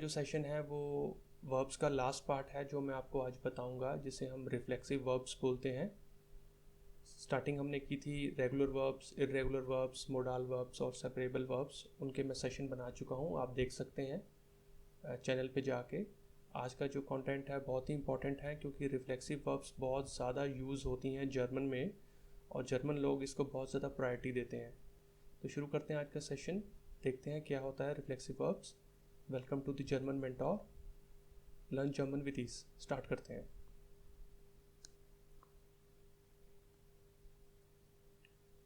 जो सेशन है वो वर्ब्स का लास्ट पार्ट है जो मैं आपको आज बताऊंगा, जिसे हम रिफ्लेक्सिव वर्ब्स बोलते हैं। स्टार्टिंग हमने की थी regular verbs, irregular verbs, modal verbs और सेपरेबल वर्ब्स। उनके मैं सेशन बना चुका हूँ, आप देख सकते हैं चैनल पे जाके। आज का जो कंटेंट है बहुत ही इंपॉर्टेंट है क्योंकि रिफ्लेक्सिव वर्ब्स बहुत ज़्यादा यूज़ होती हैं जर्मन में, और जर्मन लोग इसको बहुत ज़्यादा प्रायोरिटी देते हैं। तो शुरू करते हैं आज का सेशन, देखते हैं क्या होता है reflexive verbs. Welcome to the German mentor, learn German with ease. Start करते हैं।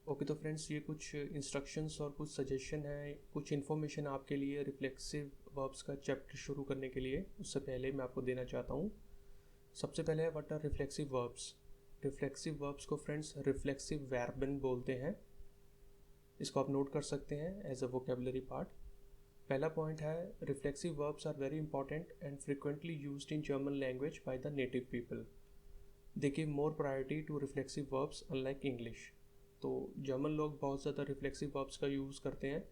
ओके तो फ्रेंड्स, ये कुछ इंस्ट्रक्शंस और कुछ सजेशन है, कुछ इन्फॉर्मेशन आपके लिए रिफ्लेक्सिव वर्ब्स का चैप्टर शुरू करने के लिए उससे पहले मैं आपको देना चाहता हूँ। सबसे पहले है what are reflexive verbs. Reflexive verbs को फ्रेंड्स रिफ्लेक्सिव वर्बन बोलते हैं। इसको आप नोट कर सकते हैं एज अ वोकेबलरी पार्ट। पहला पॉइंट है reflexive verbs are very important and frequently used in German language by the native people. They give more priority to reflexive verbs unlike English. तो जर्मन लोग बहुत ज़्यादा reflexive verbs का use करते हैं।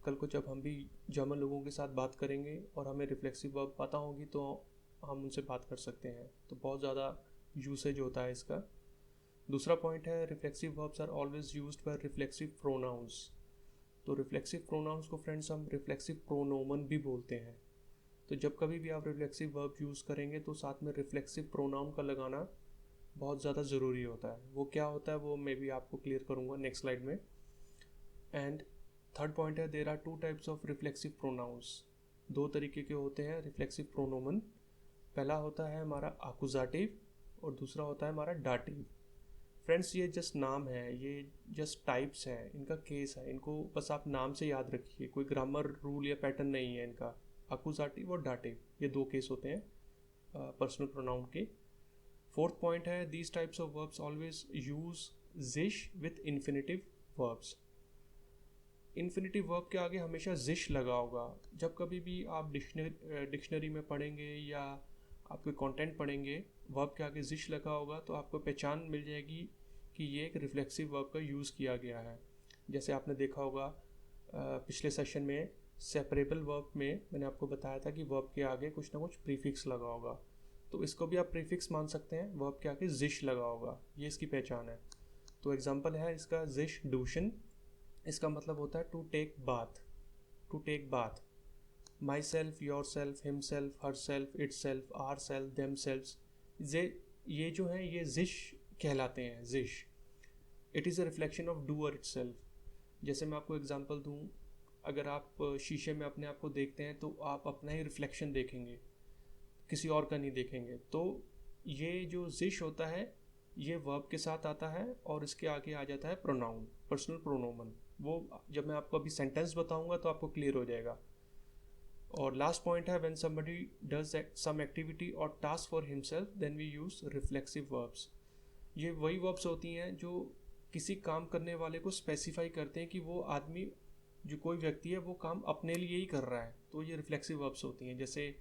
कल को जब हम भी जर्मन लोगों के साथ बात करेंगे और हमें रिफ्लेक्सिव वर्ब पता होगी तो हम उनसे बात कर सकते हैं। तो बहुत ज़्यादा यूसेज होता है इसका। दूसरा पॉइंट है reflexive verbs are always used by reflexive pronouns. तो रिफ्लेक्सिव प्रोनाउंस को फ्रेंड्स हम रिफ्लेक्सिव प्रोनोमन भी बोलते हैं। तो जब कभी भी आप रिफ्लेक्सिव वर्ब यूज़ करेंगे तो साथ में रिफ्लेक्सिव प्रोनाउन का लगाना बहुत ज़्यादा ज़रूरी होता है। वो क्या होता है वो मैं भी आपको क्लियर करूँगा नेक्स्ट स्लाइड में। एंड थर्ड पॉइंट है there are two types of reflexive pronouns. दो तरीके के होते हैं रिफ्लेक्सिव प्रोनोमन। पहला होता है हमारा आकुजाटिव और दूसरा होता है हमारा डाटिव। फ्रेंड्स ये जस्ट नाम है, ये जस्ट टाइप्स हैं, इनका केस है, इनको बस आप नाम से याद रखिए, कोई ग्रामर रूल या पैटर्न नहीं है इनका। अकुजाटिव और डाटिव ये दो केस होते हैं पर्सनल प्रोनाउन के। फोर्थ पॉइंट है these types of verbs always use जिश with infinitive verbs. Infinitive verb के आगे हमेशा जिश लगा होगा। जब कभी भी आप डिक्शनरी में पढ़ेंगे या आप कोई कंटेंट पढ़ेंगे, वर्ब के आगे जिश लगा होगा तो आपको पहचान मिल जाएगी कि ये एक रिफ्लेक्सिव वर्ब का यूज़ किया गया है। जैसे आपने देखा होगा पिछले सेशन में सेपरेबल वर्ब में मैंने आपको बताया था कि वर्ब के आगे कुछ ना कुछ प्रीफिक्स लगा होगा, तो इसको भी आप प्रीफिक्स मान सकते हैं। वर्ब के आगे जिश लगा होगा, ये इसकी पहचान है। तो एग्जाम्पल है इसका जिश डूशन। इसका मतलब होता है to take bath. To take bath. Myself, yourself, himself, herself, itself, ourselves, themselves, ये जो हैं ये जिश कहलाते हैं। जिश it is a reflection of doer itself. जैसे मैं आपको एग्जांपल दूं, अगर आप शीशे में अपने आप को देखते हैं तो आप अपना ही रिफ्लेक्शन देखेंगे, किसी और का नहीं देखेंगे। तो ये जो जिश होता है ये वर्ब के साथ आता है और इसके आगे आ जाता है प्रोनाउन, पर्सनल प्रोनोमन। वो जब मैं आपको अभी सेंटेंस बताऊंगा तो आपको क्लियर हो जाएगा। और लास्ट पॉइंट है when somebody does some activity और task for himself then we use reflexive verbs. ये वही वर्ब्स होती हैं जो किसी काम करने वाले को स्पेसिफाई करते हैं कि वो आदमी, जो कोई व्यक्ति है, वो काम अपने लिए ही कर रहा है। तो ये रिफ्लेक्सिव वर्ब्स होती हैं। जैसे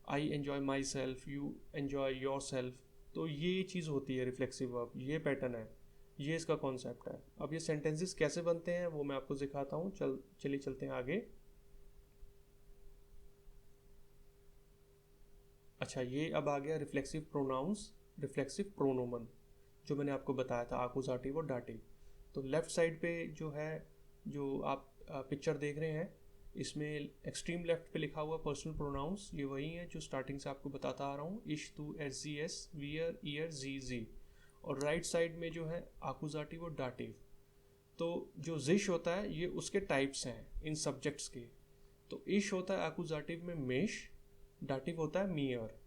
I enjoy my self, you enjoy your self. तो ये चीज़ होती है रिफ्लेक्सिव वर्ब, ये पैटर्न है, ये इसका कॉन्सेप्ट है। अब ये सेंटेंसेस कैसे बनते हैं वो मैं आपको सिखाता हूँ। चलिए चलते हैं आगे। अच्छा, ये अब आ गया रिफ्लेक्सिव प्रोनाउंस, रिफ्लेक्सिव प्रोनोमन जो मैंने आपको बताया था, आकुजाटिव और डाटिव। तो लेफ्ट साइड पे जो है, जो आप पिक्चर देख रहे हैं, इसमें एक्सट्रीम लेफ्ट पे लिखा हुआ पर्सनल प्रोनाउंस, ये वही है जो स्टार्टिंग से आपको बताता आ रहा हूँ। इश, तू, एस जी एस, वियर, ईयर, जी जी। और राइट साइड में जो है आकुजाटिव और डाटिव। तो जो जिश होता है ये उसके टाइप्स हैं इन सब्जेक्ट्स के। तो इश होता है एक्यूजाटिव में मेश, डाटिव होता है मियर।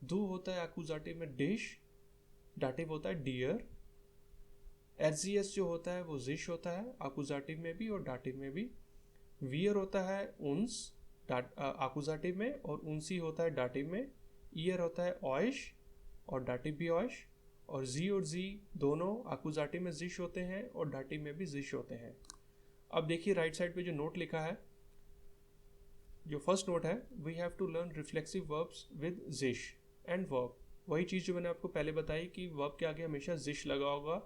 दू होता है एक्यूजाटिव में डिश, डाटिव होता है डियर। एस जो होता है वो जिश होता है एक्यूजाटिव में भी और डाटिव में भी। वियर होता है उन्स एक्यूजाटिव में और उनसी होता है डाटिव में। ईयर होता है ऑयश और डाटिव भी ऑयश। और जी दोनों एक्यूजाटिव में जिश होते हैं और डाटिव में भी जिश होते हैं। अब देखिए राइट साइड पे जो नोट लिखा है, जो फर्स्ट नोट है, we have to learn reflexive verbs with जिश एंड वर्ब। वही चीज़ जो मैंने आपको पहले बताई कि वर्ब के आगे हमेशा जिश लगा होगा,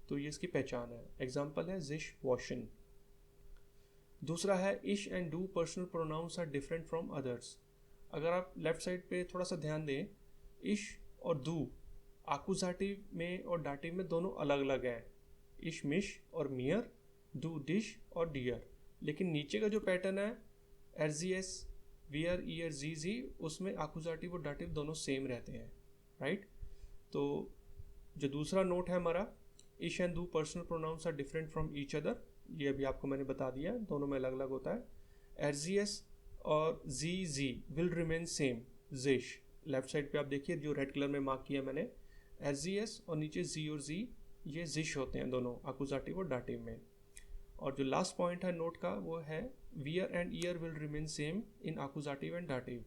तो ये इसकी पहचान है। एग्जाम्पल है जिश वॉशन। दूसरा है इश एंड डू personal pronouns are different from others. अगर आप लेफ्ट साइड पे थोड़ा सा ध्यान दें, इश और दू आकुजाटिव में और डाटिव में दोनों अलग अलग हैं, इश मिश और मियर, डू डिश और डियर। लेकिन नीचे का जो पैटर्न है एरजीएस वियर ईयर जी जी, उसमें आकुजाटिव और डाटिव दोनों सेम रहते हैं, राइट। तो जो दूसरा नोट है हमारा, इश एंड दू personal pronouns are different from each other, ये अभी आपको मैंने बता दिया, दोनों में अलग अलग होता है। एरजीएस और जी जी विल रिमेन सेम, जिश लेफ्ट साइड पे आप देखिए जो रेड कलर में मार्क किया मैंने, एरजीएस और नीचे जी और जी ये जिश होते हैं दोनों आकुजाटिव और डाटिव में। और जो लास्ट पॉइंट है नोट का वो है वियर एंड ईयर विल रिमेन सेम इन आकुजाटिव एंड डाटिव।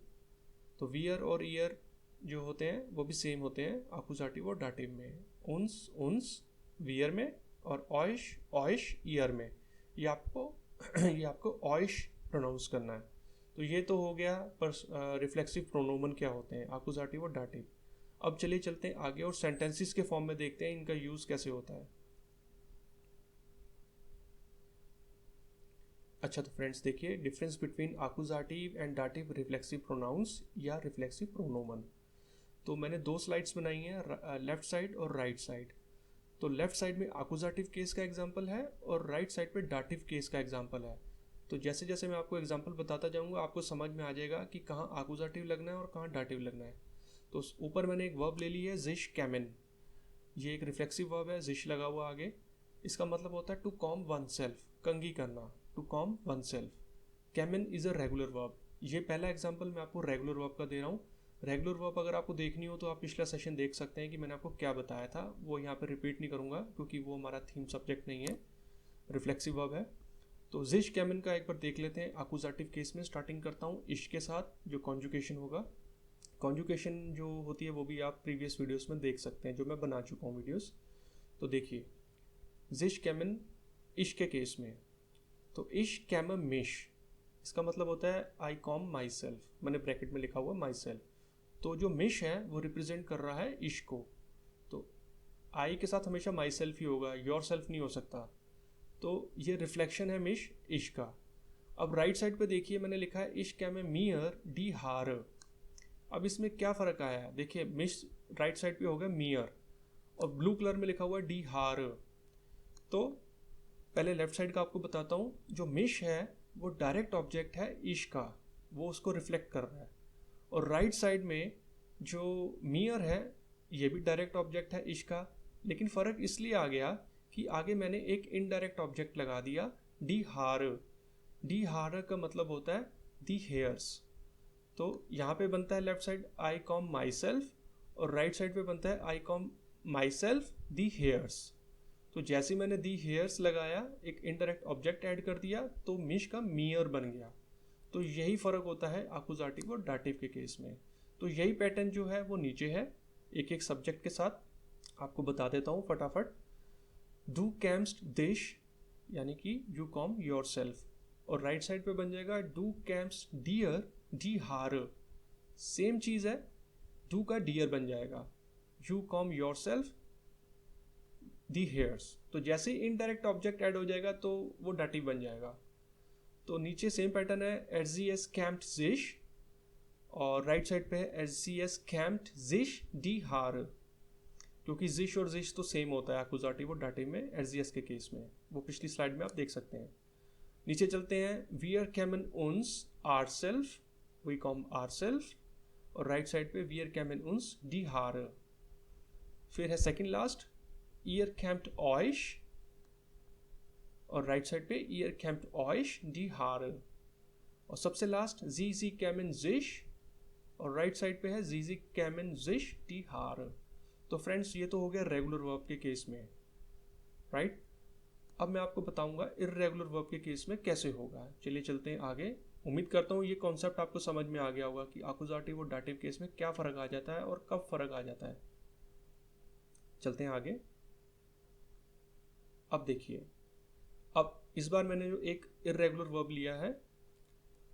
तो वियर और ईयर जो होते हैं वो भी सेम होते हैं आकुजाटिव और डाटिव में। उन्स उन्स वियर में और ऑयश ऑयश ईयर में। ये आपको ये आपको ऑयश प्रोनाउंस करना है। तो ये तो हो गया पर रिफ्लेक्सिव प्रोनोमन क्या होते हैं, आकुजाटिव और डाटिव। अब चलिए चलते हैं आगे और सेंटेंसेस के फॉर्म में देखते हैं इनका यूज कैसे होता है। अच्छा तो फ्रेंड्स देखिए डिफरेंस बिटवीन आकुजाटिव एंड डाटिव रिफ्लेक्सिव प्रोनाउंस या रिफ्लेक्सिव प्रोनोमन। तो मैंने दो स्लाइड्स बनाई हैं, लेफ्ट साइड और राइट साइड। तो लेफ्ट साइड में आकुजाटिव केस का एग्जाम्पल है और राइट साइड पे डाटिव केस का एग्जाम्पल है। तो जैसे जैसे मैं आपको एग्जाम्पल बताता जाऊंगा आपको समझ में आ जाएगा कि कहाँ आकुजाटिव लगना है और कहाँ डाटिव लगना है। तो ऊपर मैंने एक वर्ब ले ली है जिश कैमिन, ये एक रिफ्लेक्सिव वर्ब है, जिश लगा हुआ आगे। इसका मतलब होता है टू कॉम वन सेल्फ, कंघी करना, टू कॉम वन सेल्फ। कैमिन इज अ रेगुलर वर्ब। ये पहला एग्जाम्पल मैं आपको रेगुलर वर्ब का दे रहा हूँ। रेगुलर वर्ब अगर आपको देखनी हो तो आप पिछला सेशन देख सकते हैं कि मैंने आपको क्या बताया था, वो यहाँ पे रिपीट नहीं करूँगा क्योंकि वो हमारा थीम सब्जेक्ट नहीं है, रिफ्लेक्सिव वर्ब है। तो जिश कैमिन का एक बार देख लेते हैं। आकुजाटिव केस में स्टार्टिंग करता हूँ इश के साथ, जो कॉन्जुकेशन होगा। कॉन्जुकेशन जो होती है वो भी आप प्रीवियस वीडियोस में देख सकते हैं जो मैं बना चुका हूँ वीडियोस। तो देखिए जिश कैमिन इश के केस में, तो इश कैम मिश, इसका मतलब होता है आई कॉम माई सेल्फ, मैंने ब्रैकेट में लिखा हुआ माई सेल्फ। तो जो मिश है वो रिप्रेजेंट कर रहा है इश को। तो आई के साथ हमेशा माई सेल्फ ही होगा, योर सेल्फ नहीं हो सकता। तो ये रिफ्लेक्शन है मिश इश का। अब राइट साइड पे देखिए मैंने लिखा है इश कैम मियर डी हार। अब इसमें क्या फ़र्क आया है, देखिए मिश राइट साइड पे हो गया मियर और ब्लू कलर में लिखा हुआ है डी हार। तो पहले लेफ्ट साइड का आपको बताता हूँ, जो मिश है वो डायरेक्ट ऑब्जेक्ट है इश का, वो उसको रिफ्लेक्ट कर रहा है। और राइट साइड में जो मियर है ये भी डायरेक्ट ऑब्जेक्ट है इश का, लेकिन फ़र्क इसलिए आ गया कि आगे मैंने एक इनडायरेक्ट ऑब्जेक्ट लगा दिया डी हार। डी हार का मतलब होता है दी हेयर्स। तो यहाँ पे बनता है left side I com my self और राइट साइड पे बनता है I com my self the hairs. तो जैसे मैंने दी हेयर्स लगाया, एक इनडायरेक्ट ऑब्जेक्ट ऐड कर दिया तो मिश का मियर बन गया। तो यही फ़र्क होता है आकुजाटिव और डाटिव के केस में। तो यही पैटर्न जो है वो नीचे है, एक एक सब्जेक्ट के साथ आपको बता देता हूँ फटाफट। डू कैम्स्ट दिश यानी कि यू कॉम योर सेल्फ, और राइट साइड पे बन जाएगा डू कैम्स्ट डियर डी हार, सेम चीज़ है, डू का डियर बन जाएगा, you com your self the hairs. तो जैसे ही इनडायरेक्ट ऑब्जेक्ट ऐड हो जाएगा तो वो डाटिव बन जाएगा। तो नीचे सेम पैटर्न है एच जी एस कैम्प्ड जिश और राइट साइड पे है एच जी एस कैम्प्ड जिश डी हार, क्योंकि जिश और जिश तो सेम होता है आकुजाटिव और डाटिव में एच जी एस के केस में, वो पिछली स्लाइड में आप देख सकते हैं। नीचे चलते हैं वियर कैमन उन्स आर सेल्फ, वी कॉम आर सेल्फ, और राइट साइड पे वियर कैमन उन्स डी हार। फिर है सेकंड लास्ट ईयर कैम्प्ड ऑयश और राइट साइड पे ईयर कैम्प्ड ऑयश डी हार। और सबसे लास्ट जी जी कैमन जिश और राइट साइड पे है जी जी कैमन जिश डी हार। तो फ्रेंड्स ये तो हो गया रेगुलर वर्ब के केस में, राइट। अब मैं आपको बताऊंगा इर्रेगुलर वर्ब के केस में कैसे होगा। चलिए चलते हैं आगे। उम्मीद करता हूँ ये कॉन्सेप्ट आपको समझ में आ गया होगा कि आकुजाटिव और डाटिव केस में क्या फ़र्क आ जाता है और कब फ़र्क आ जाता है। चलते हैं आगे। अब देखिए, अब इस बार मैंने जो एक इर्रेगुलर वर्ब लिया है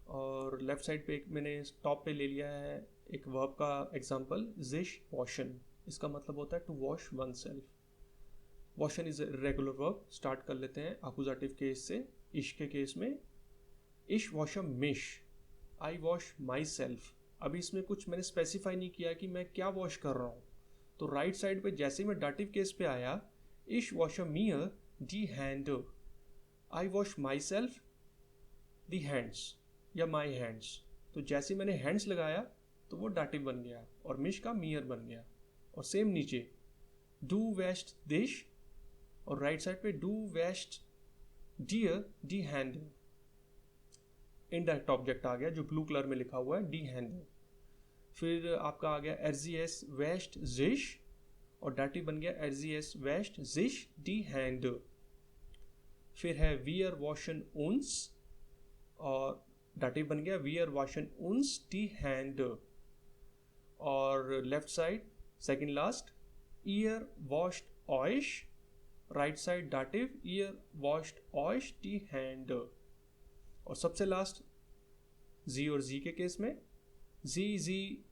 और लेफ्ट साइड पे एक मैंने टॉप पे ले लिया है एक वर्ब का एग्जांपल जिश वॉशन। इसका मतलब होता है टू वॉश वन सेल्फ। वॉशन इज रेगुलर वर्ब। स्टार्ट कर लेते हैं आकुजाटिव केस से। इश के केस में इश वॉश अ मिश, आई वॉश माई सेल्फ, अभी इसमें कुछ मैंने स्पेसिफाई नहीं किया कि मैं क्या वॉश कर रहा हूँ। तो राइट साइड पे जैसे ही मैं डाटिव केस पे आया, इश wash मियर the hand, I wash my self the hands या माई हैंड्स। तो जैसे मैंने हैंड्स लगाया तो वो डाटिव बन गया और मिश का मियर बन गया। और सेम नीचे डू वेस्ट दिश, और राइट साइड पे डू वेस्ट डियर डी हैंड, इनडायरेक्ट ऑब्जेक्ट आ गया जो ब्लू कलर में लिखा हुआ है डी हैंड। फिर आपका आ गया एरजीएस वेस्ट जिश, और डाटिव बन गया एरजीएस वेस्ट जिश डी हैंड। फिर है वियर वॉशन उन्स, और डाटिव बन गया वियर वॉशन उन्स डी हैंड। और लेफ्ट साइड सेकंड लास्ट ईयर वॉश्ड ऑइश, राइट साइड डाटिव ईयर वॉश्ड ऑइश डी हैंड। और सबसे लास्ट जी और जी के केस में जी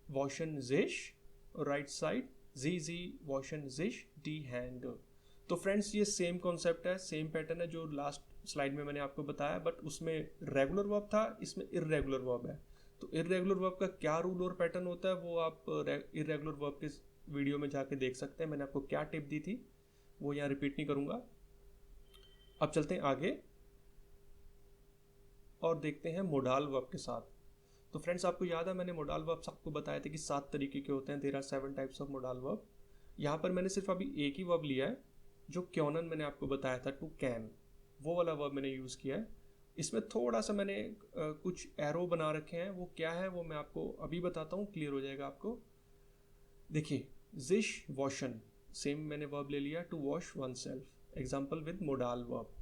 वॉशन जिश, और राइट साइड जी वॉशन जिश डी हैंड। तो फ्रेंड्स ये सेम कॉन्सेप्ट है, सेम पैटर्न है जो लास्ट स्लाइड में मैंने आपको बताया, बट उसमें रेगुलर वर्ब था, इसमें इररेगुलर वर्ब है। तो इररेगुलर वर्ब का क्या रूल और पैटर्न होता है वो आप इररेगुलर वर्ब के वीडियो में जाके देख सकते हैं। मैंने आपको क्या टिप दी थी वो यहाँ रिपीट नहीं करूँगा। अब चलते हैं आगे और देखते हैं मोडाल वर्ब के साथ। तो फ्रेंड्स आपको याद है मैंने मोडाल वर्ब्स आपको बताए थे कि 7 तरीके के होते हैं, there are 7 types of modal verb. यहाँ पर मैंने सिर्फ अभी एक ही वर्ब लिया है जो क्योनन मैंने आपको बताया था, टू कैन, वो वाला वर्ब मैंने यूज़ किया है। इसमें थोड़ा सा मैंने कुछ एरो बना रखे हैं, वो क्या है वो मैं आपको अभी बताता हूँ, क्लियर हो जाएगा आपको। देखिए जिश वॉशन, सेम मैंने वर्ब ले लिया to wash one self, example with modal verb.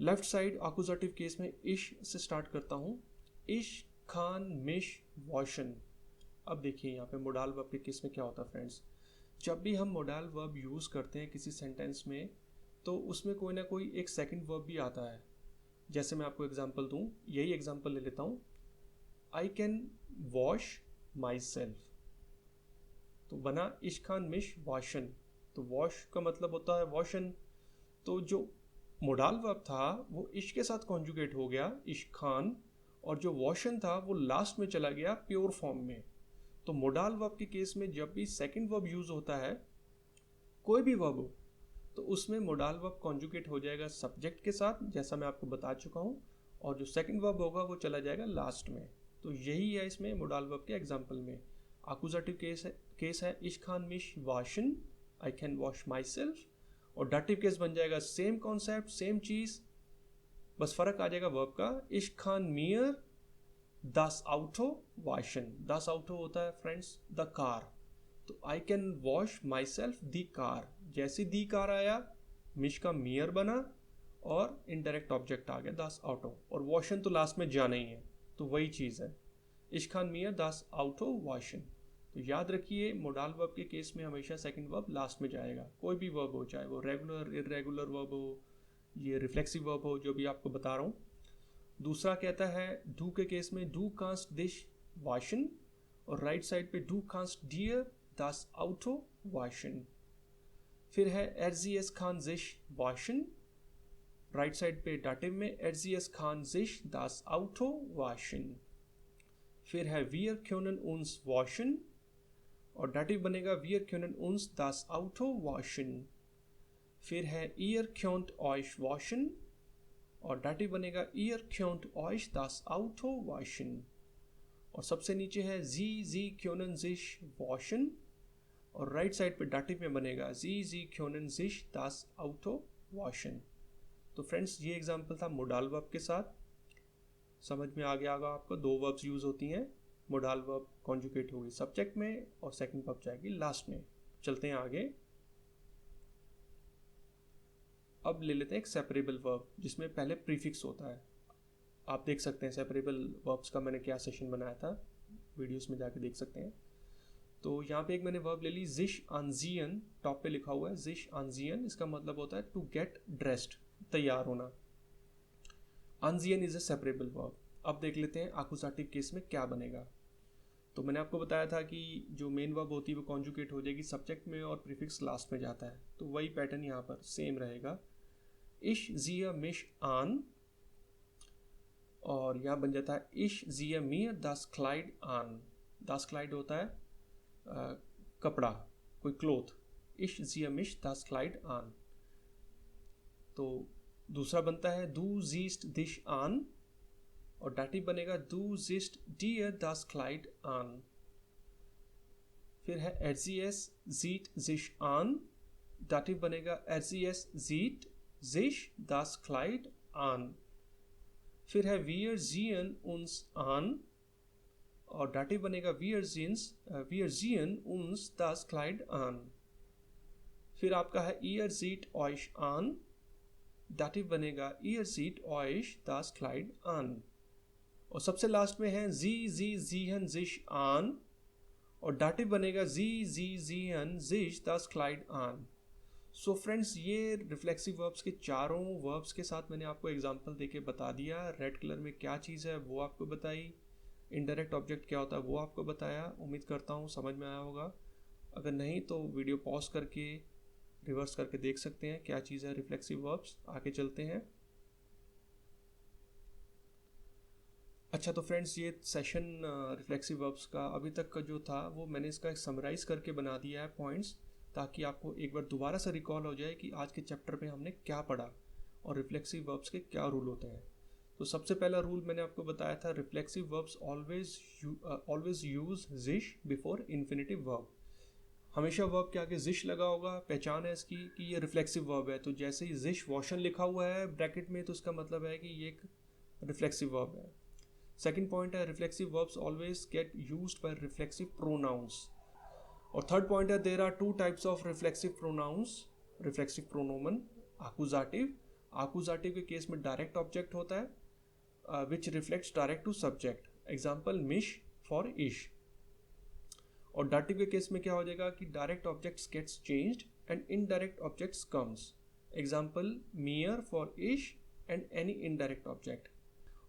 Left side आकुजेटिव केस में इश से स्टार्ट करता हूँ, इश खान मिश वॉशन। अब देखिए यहाँ पे मोडाल वर्ब के केस में क्या होता है फ्रेंड्स, जब भी हम मोडाल वर्ब यूज़ करते हैं किसी सेंटेंस में तो उसमें कोई ना कोई एक सेकंड वर्ब भी आता है। जैसे मैं आपको एग्जांपल दूँ, यही एग्जांपल ले लेता हूँ, आई कैन वॉश माई सेल्फ, तो बना इश खान मिश वॉशन। तो वॉश का मतलब होता है वॉशन, तो जो मोडाल वर्ब था वो इश के साथ कॉन्जुगेट हो गया इश खान, और जो वॉशन था वो लास्ट में चला गया प्योर फॉर्म में। तो मोडाल वर्ब के केस में जब भी सेकंड वर्ब यूज होता है, कोई भी वर्ब हो, तो उसमें मोडाल वर्ब कॉन्जुगेट हो जाएगा सब्जेक्ट के साथ, जैसा मैं आपको बता चुका हूँ, और जो सेकंड वर्ब होगा वो चला जाएगा लास्ट में। तो यही है इसमें मोडाल वर्ब के एग्जाम्पल में। आकुजेटिव केस है इश खान मिश वॉशन, I can wash myself, और डाटिव केस बन जाएगा सेम कॉन्सेप्ट सेम चीज़, बस फर्क आ जाएगा वर्ब का, इश खान मियर दस आउटो वॉशन। दस आउटो होता है फ्रेंड्स द कार, तो आई can wash my self the car, जैसे दी कार आया मिश का मियर बना और इनडायरेक्ट ऑब्जेक्ट आ गया दस आउटो, और वॉशन तो लास्ट में जाना ही है, तो वही चीज़ है इश खान मियर दस आउटो वॉशन। तो याद रखिए मोडाल वर्ब के केस में हमेशा सेकंड वर्ब लास्ट में जाएगा, कोई भी वर्ब हो, चाहे वो रेगुलर इररेगुलर वर्ब हो, ये रिफ्लेक्सिव वर्ब हो, जो भी आपको बता रहा हूँ। दूसरा कहता है डू के केस में डू कांस्ट दिश वॉशन, और राइट साइड पे डू कांस्ट डियर दस आउटो वॉशन। फिर है एरजीएस खान जिश वॉशन, राइट साइड पे डाटिव में एरजीएस खान जिश दस आउटो वॉशन। फिर है वियर क्योनन उन्स वॉशन, और डाटिव बनेगा वियर क्योनन उन्स दस आउटो वॉशन। फिर है ईयर क्योंट ऑइश वॉशन, और डाटिव बनेगा ईयर क्योंट ऑइश दस आउटो वॉशन। और सबसे नीचे है जी क्योनन जिश वॉशन, और राइट साइड पे डाटिव में बनेगा जी क्योनन जिश दस आउटो वॉशन। तो फ्रेंड्स ये एग्जाम्पल था मोडाल वर्ब के साथ, समझ में आ गया होगा आपको। दो वर्ब्स यूज होती हैं, मोडाल वर्ब कॉन्जुगेट होगी सब्जेक्ट में और सेकंड वर्ब जाएगी लास्ट में। चलते हैं आगे। अब ले लेते हैं एक सेपरेबल वर्ब जिसमें पहले प्रीफिक्स होता है। आप देख सकते हैं सेपरेबल वर्ब्स का मैंने क्या सेशन बनाया था, वीडियोस में जाके देख सकते हैं। तो यहाँ पे एक मैंने वर्ब ले ली जिश आंजियन, टॉप पे लिखा हुआ है जिश आंजियन, इसका मतलब होता है टू गेट ड्रेस्ड, तैयार होना। आंजियन इज ए सेपरेबल वर्ब। अब देख लेते हैं आकुजेटिव केस में क्या बनेगा। तो मैंने आपको बताया था कि जो मेन वर्ब होती है वो कॉन्जुगेट हो जाएगी सब्जेक्ट में और प्रीफिक्स लास्ट में जाता है, तो वही पैटर्न यहाँ पर सेम रहेगा। इश जिया मिश आन, और यहाँ बन जाता है इश ज़िए mir das Kleid an। das Kleid होता है कपड़ा, कोई क्लोथ। इश ज़िए mich das Kleid an। तो दूसरा बनता है du ziehst dich an, और डाटिव बनेगा du ziehst dir das Kleid an। फिर है RCS zieht sich an, dative बनेगा RCS zieht sich das Kleid an। फिर है wir ziehen uns an, और डाटिव बनेगा wir ziehen uns das Kleid an। फिर आपका है ihr zieht euch an, dative बनेगा ihr zieht euch das Kleid an। और सबसे लास्ट में है sie ziehen sich an, और डाटिव बनेगा sie ziehen sich das Kleid an। So friends, ये रिफ्लेक्सिव वर्ब्स के चारों वर्ब्स के साथ मैंने आपको एग्जांपल देके बता दिया। रेड कलर में क्या चीज़ है वो आपको बताई, इनडायरेक्ट ऑब्जेक्ट क्या होता है वो आपको बताया। उम्मीद करता हूँ समझ में आया होगा। अगर नहीं तो वीडियो पॉज करके रिवर्स करके देख सकते हैं क्या चीज़ है रिफ्लेक्सिव वर्ब्स। आगे चलते हैं। अच्छा, तो फ्रेंड्स, ये सेशन रिफ्लेक्सिव वर्ब्स का अभी तक का जो था वो मैंने इसका एक समराइज़ करके बना दिया है पॉइंट्स, ताकि आपको एक बार दोबारा से रिकॉल हो जाए कि आज के चैप्टर में हमने क्या पढ़ा और रिफ्लेक्सिव वर्ब्स के क्या रूल होते हैं। तो सबसे पहला रूल मैंने आपको बताया था, रिफ्लेक्सिव वर्ब्स ऑलवेज यूज जिश बिफोर इन्फिनेटिव वर्ब। हमेशा वर्ब के आगे जिश लगा होगा। पहचान है इसकी कि ये रिफ्लेक्सिव वर्ब है। तो जैसे ही जिश वॉशन लिखा हुआ है ब्रैकेट में, तो उसका मतलब है कि ये एक रिफ्लेक्सिव वर्ब है। सेकेंड पॉइंट है, reflexive verbs always get used by reflexive pronouns. और थर्ड पॉइंट है, there are two types of reflexive pronouns, reflexive प्रोनोमन। आकुजाटिव के केस में डायरेक्ट ऑब्जेक्ट होता है which reflects direct to subject, example मिश फॉर इश। और डाटिव के केस में क्या हो जाएगा कि direct objects gets changed and indirect objects comes, example मियर फॉर इश एंड एनी इनडायरेक्ट ऑब्जेक्ट।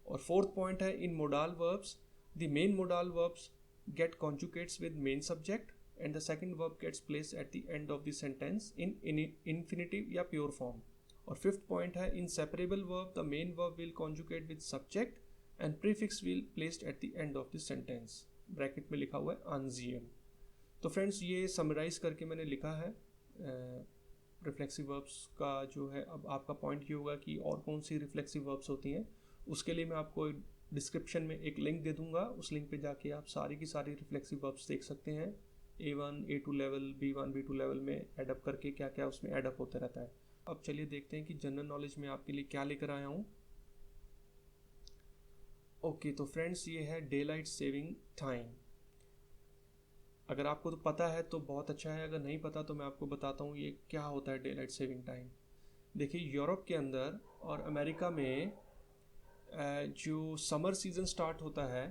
और फोर्थ पॉइंट है, in modal verbs the main modal verbs get conjugates with main subject and the second verb gets place at the end of the sentence in infinitive या pure form. और fifth point है, in separable verb the main verb will conjugate with subject and prefix will placed at the end of the sentence, bracket में लिखा हुआ है अनजियन। तो friends, ये summarise करके मैंने लिखा है रिफ्लेक्सिव वर्ब्स का जो है। अब आपका पॉइंट ये होगा कि और कौन सी रिफ्लेक्सिव वर्ब्स होती हैं। उसके लिए मैं आपको डिस्क्रिप्शन में एक लिंक दे दूंगा, उस लिंक पे जाके आप सारी की सारी रिफ्लेक्सिव वर्ब्स देख सकते हैं। A1 A2 level, B1 B2 level में एडअप करके क्या क्या उसमें एडअप होता रहता है। अब चलिए देखते हैं कि जनरल नॉलेज में आपके लिए क्या लेकर आया हूँ। ओके, तो फ्रेंड्स, ये है डे लाइट सेविंग टाइम। अगर आपको तो पता है तो बहुत अच्छा है, अगर नहीं पता तो मैं आपको बताता हूँ ये क्या होता है डे लाइट सेविंग टाइम। देखिए, यूरोप के अंदर और अमेरिका में जो समर सीज़न स्टार्ट होता है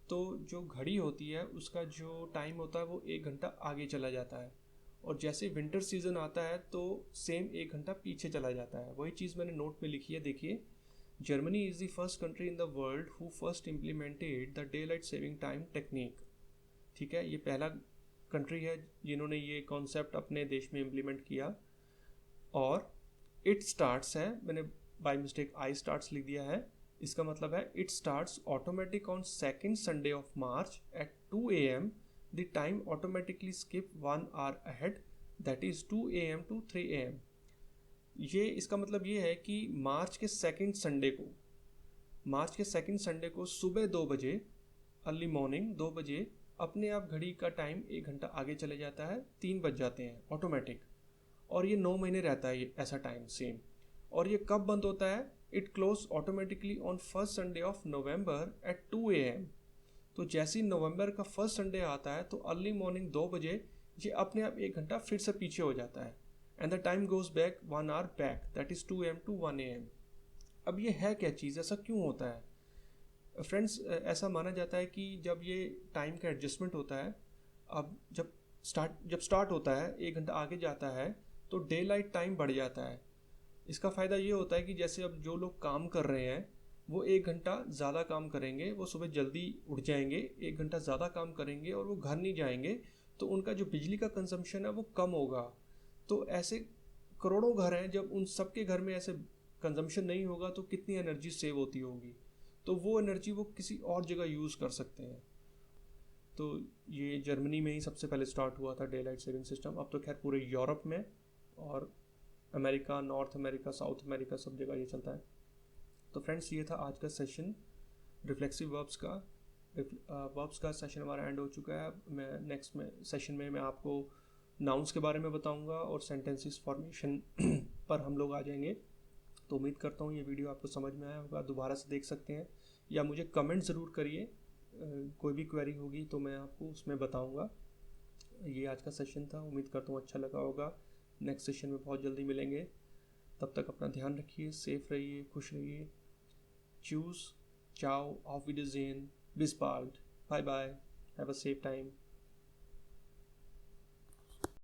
तो जो घड़ी होती है उसका जो टाइम होता है वो 1 घंटा आगे चला जाता है, और जैसे विंटर सीज़न आता है तो सेम 1 घंटा पीछे चला जाता है। वही चीज़ मैंने नोट में लिखी है, देखिए। Germany is the first country in the world who first implemented the day light saving time technique. ठीक है, ये पहला कंट्री है जिन्होंने ये कॉन्सेप्ट अपने देश में इम्प्लीमेंट किया। और इट स्टार्ट्स है, मैंने बाय मिस्टेक आई स्टार्ट्स लिख दिया है। इसका मतलब है it starts automatic on second Sunday of March at 2 AM। The time automatically skip 1 hour ahead, that is 2 AM to 3 AM। ये इसका मतलब ये है कि मार्च के सेकेंड संडे को सुबह 2 बजे, अर्ली मॉर्निंग 2 बजे अपने आप घड़ी का टाइम 1 घंटा आगे चले जाता है, 3 बज जाते हैं ऑटोमेटिक। और ये 9 महीने रहता है ये ऐसा टाइम सेम। और ये कब बंद होता है? It close automatically on first Sunday of November at 2 AM। तो जैसे ही नवंबर का फर्स्ट संडे आता है तो अर्ली मॉर्निंग 2 बजे ये अपने आप 1 घंटा फिर से पीछे हो जाता है, and the time goes back 1 hour back, that is 2 AM to 1 AM। अब ये है क्या चीज़, ऐसा क्यों होता है? फ्रेंड्स, ऐसा माना जाता है कि जब ये टाइम का एडजस्टमेंट होता है, अब जब स्टार्ट होता है 1 घंटा आगे जाता है तो डे लाइट टाइम बढ़ जाता है। इसका फ़ायदा ये होता है कि जैसे अब जो लोग काम कर रहे हैं वो 1 घंटा ज़्यादा काम करेंगे, वो सुबह जल्दी उठ जाएंगे, 1 घंटा ज़्यादा काम करेंगे और वो घर नहीं जाएंगे, तो उनका जो बिजली का कंजम्पशन है वो कम होगा। तो ऐसे करोड़ों घर हैं, जब उन सबके घर में ऐसे कंजम्पशन नहीं होगा तो कितनी एनर्जी सेव होती होगी। तो वो एनर्जी वो किसी और जगह यूज़ कर सकते हैं। तो ये जर्मनी में ही सबसे पहले स्टार्ट हुआ था डे लाइट सेविंग सिस्टम। अब तो खैर पूरे यूरोप में और America, north America, south America, सब जगह ये चलता है। तो फ्रेंड्स, ये था आज का सेशन रिफ्लेक्सिव वर्ब्स का। वर्ब्स का सेशन हमारा एंड हो चुका है। मैं नेक्स्ट में सेशन में मैं आपको नाउन्स के बारे में बताऊंगा और सेंटेंसेस फॉर्मेशन पर हम लोग आ जाएंगे। तो उम्मीद करता हूँ ये वीडियो आपको समझ में आया होगा। दोबारा से देख सकते हैं या मुझे कमेंट ज़रूर करिए। कोई भी क्वेरी होगी तो मैं आपको उसमें बताऊंगा। ये आज का सेशन था, उम्मीद करता हूँ अच्छा लगा होगा। नेक्स्ट सेशन में बहुत जल्दी मिलेंगे। तब तक अपना ध्यान रखिए, सेफ रहिए, खुश रहिए। चूज़, चाओ, ऑफ विडीजेन, बिस बाल्ड, bye bye, have a safe time.